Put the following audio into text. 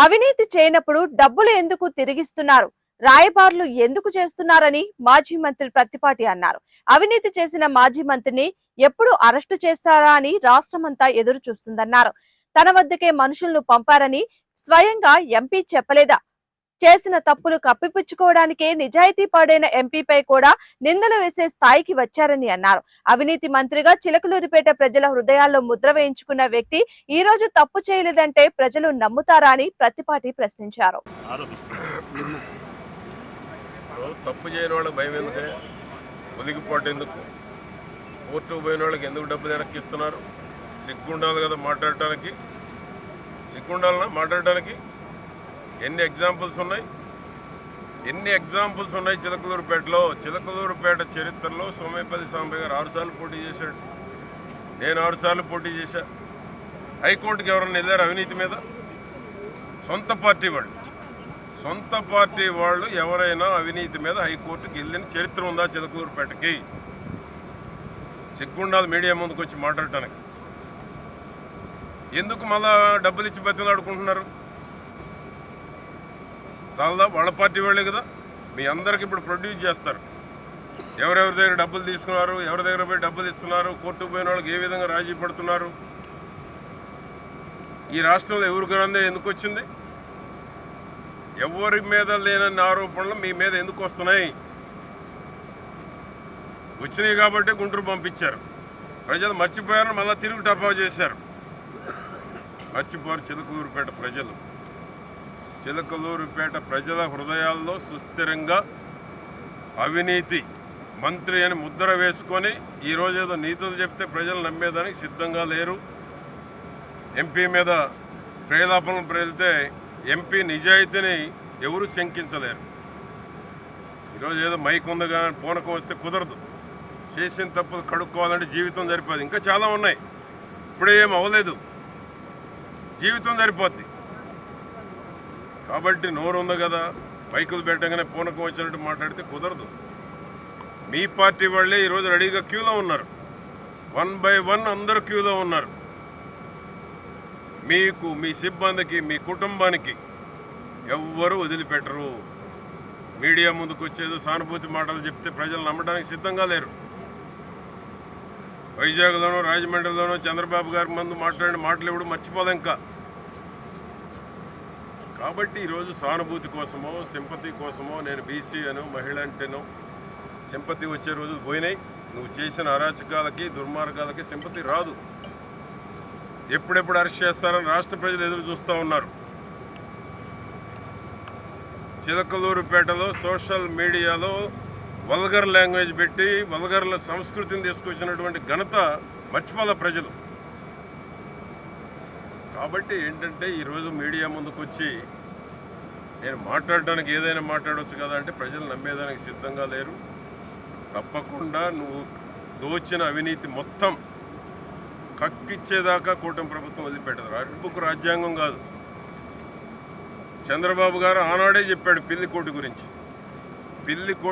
అవినీతి చేయనప్పుడు డబ్బులు ఎందుకు తిరిగిస్తున్నారు, రాయబారులు ఎందుకు చేస్తున్నారని మాజీ మంత్రి ప్రత్తిపాటి అన్నారు. అవినీతి చేసిన మాజీ మంత్రిని ఎప్పుడు అరెస్టు చేస్తారా అని రాష్ట్రమంతా ఎదురు చూస్తుందన్నారు. తన వద్దకే మనుషులను పంపారని స్వయంగా ఎంపీ చెప్పలేదా? చేసిన తప్పులు కప్పిపుచ్చుకోవడానికే నిజాయితీ పడైన ఎంపీపై కూడా నిందలు వేసే స్థాయికి వచ్చారని అన్నారు. అవినీతి మంత్రిగా చిలకలూరిపేట ప్రజల హృదయాల్లో ముద్ర వేయించుకున్న వ్యక్తి ఈ రోజు తప్పు చేయలేదంటే ప్రజలు నమ్ముతారా అని ప్రత్తిపాటి ప్రశ్నించారు. తప్పు చేయని వాళ్ళకి భయం ఎందుకు, ఒలిగిపోటు ఎందుకు, కోర్టుకు పోయిన వాళ్ళకి ఎందుకు డబ్బులు వెనక్కిస్తున్నారు? సిగ్గుండాలి కదా మాట్లాడటానికి, సిగ్గుండాలన్నా మాట్లాడటానికి. ఎన్ని ఎగ్జాంపుల్స్ ఉన్నాయి చిలకలూరుపేట చరిత్రలో. సోమేపల్లి సాంబయ్య గారు 6 సార్లు పోటీ చేశాడు, నేను 6 సార్లు పోటీ చేశా. హైకోర్టుకి ఎవరన్నా వెళ్ళారు అవినీతి మీద? సొంత పార్టీ వాళ్ళు ఎవరైనా అవినీతి మీద హైకోర్టుకి వెళ్ళిన చరిత్ర ఉందా చిలకలూరుపేటకి? సిగ్గుండాలి మీడియా ముందుకు వచ్చి మాట్లాడటానికి. ఎందుకు మళ్ళా డబ్బులు ఇచ్చి బతిలాడుకుంటున్నారు? చాలా వాళ్ళ పార్టీ వాళ్ళే కదా, మీ అందరికి ఇప్పుడు ప్రొడ్యూస్ చేస్తారు. ఎవరెవరి దగ్గర డబ్బులు తీసుకున్నారు, ఎవరి దగ్గర పోయి డబ్బులు ఇస్తున్నారు, కోర్టుకు పోయిన వాళ్ళకి ఏ విధంగా రాజీ పడుతున్నారు. ఈ రాష్ట్రంలో ఎవరికి రందే ఎందుకు వచ్చింది? ఎవరి మీద లేనన్ని ఆరోపణలు మీ మీద ఎందుకు వస్తున్నాయి? వచ్చినాయి కాబట్టి గుంటూరు పంపించారు. ప్రజలు మర్చిపోయారని మళ్ళీ తిరుగు టపా చేశారు. మర్చిపోయారు చిలకలూరుపేట ప్రజల హృదయాల్లో సుస్థిరంగా అవినీతి మంత్రి అని ముద్ర వేసుకొని ఈరోజు ఏదో నీతులు చెప్తే ప్రజలు నమ్మేదానికి సిద్ధంగా లేరు. ఎంపీ మీద ప్రేలాపనలు ప్రేలితే ఎంపీ నిజాయితీని ఎవరు శంకించలేరు. ఈరోజు ఏదో మైక్ ఉంది కానీ పూనకం వస్తే కుదరదు. చేసిన తప్పులు కడుక్కోవాలంటే జీవితం సరిపోదు. ఇంకా చాలా ఉన్నాయి, ఇప్పుడే ఏం అవ్వలేదు, జీవితం సరిపోద్ది. కాబట్టి నోరు ఉంది కదా, మైకులు పెట్టగానే పూనకం వచ్చినట్టు మాట్లాడితే కుదరదు. మీ పార్టీ వాళ్ళే ఈరోజు రెడీగా క్యూలో ఉన్నారు, 1 by 1 అందరూ క్యూలో ఉన్నారు. మీకు, మీ సిబ్బందికి, మీ కుటుంబానికి ఎవ్వరూ వదిలిపెట్టరు. మీడియా ముందుకు వచ్చేదో సానుభూతి మాటలు చెప్తే ప్రజలు నమ్మడానికి సిద్ధంగా లేరు. వైజాగ్లోనూ రాజమండ్రిలోనూ చంద్రబాబు గారి ముందు మాట్లాడిన మాటలు ఎవడు మర్చిపోలే ఇంకా. కాబట్టి ఈరోజు సానుభూతి కోసమో సింపతి కోసమో, నేను బీసీ అనో మహిళ అంటేనో సింపతి వచ్చే రోజులు పోయినాయి. నువ్వు చేసిన అరాచకాలకి దుర్మార్గాలకి సింపతి రాదు. ఎప్పుడెప్పుడు అరెస్ట్ చేస్తారని రాష్ట్ర ప్రజలు ఎదురు చూస్తూ ఉన్నారు. చిలకలూరుపేటలో సోషల్ మీడియాలో వల్గర్ లాంగ్వేజ్ పెట్టి వల్గర్ సంస్కృతిని తీసుకొచ్చినటువంటి ఘనత మర్చిపోలే ప్రజలు. కాబట్టి ఏంటంటే ఈరోజు మీడియా ముందుకు వచ్చి నేను మాట్లాడడానికి ఏదైనా మాట్లాడవచ్చు కదా అంటే ప్రజలు నమ్మేదానికి సిద్ధంగా లేరు. తప్పకుండా నువ్వు దోచిన అవినీతి మొత్తం కక్కిచ్చేదాకా కూటమి ప్రభుత్వం వదిలిపెట్టదు. రెడ్ బుక్ రాజ్యాంగం కాదు. చంద్రబాబు గారు ఆనాడే చెప్పాడు పిల్లికోటి గురించి. పిల్లికోటి